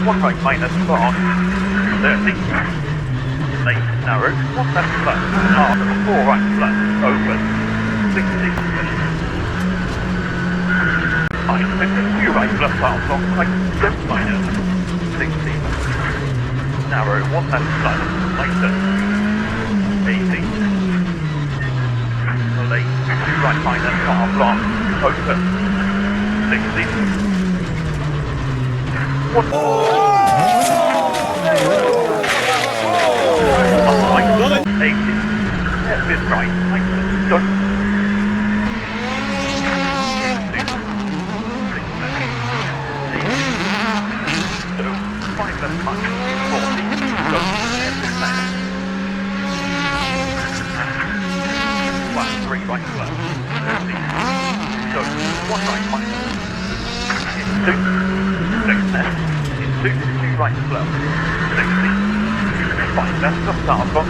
one right minus long, 30. Late narrow, one left plus, half, four right plus, open, 60. Minus 50, two right plus, half long, right, left minus, 60. Narrow, one left plus, later, 80. Late, two right minus, half long, open, 60. One more. 80. Left is right, later, done. 5 left punch, 40, go, left is left. 1, 3 right left, 30, go, 1 right minus, into, 6 left, into, 2 right left, 60, 5 left, start from,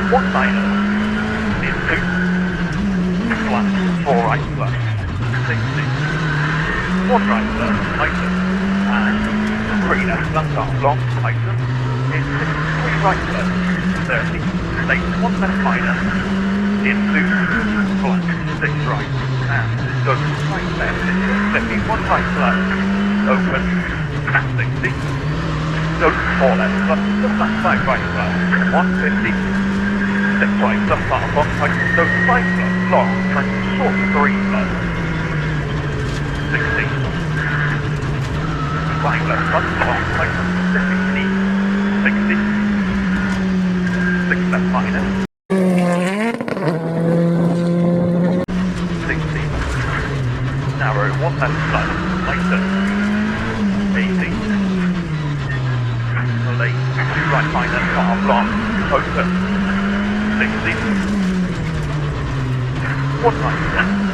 1 minus, into, flat, 4 right left, 60, 1 right left, later, and 3 left, left long, item, into 3 right left, 30, late, 1 left minus, into, flat, 6 right, and go right left, into 50, 1 right left, open, 60, go 4 left, left, 5 right left, 150, 6 right, left, half long, right, go 5 left, long, right, short, 3 left, 60, 5 left, long, right, 50, 60, 6 left minus, 60, narrow, 1 left plus, later, 80, late, 2 right minus, half long, open, 60, 1 right left,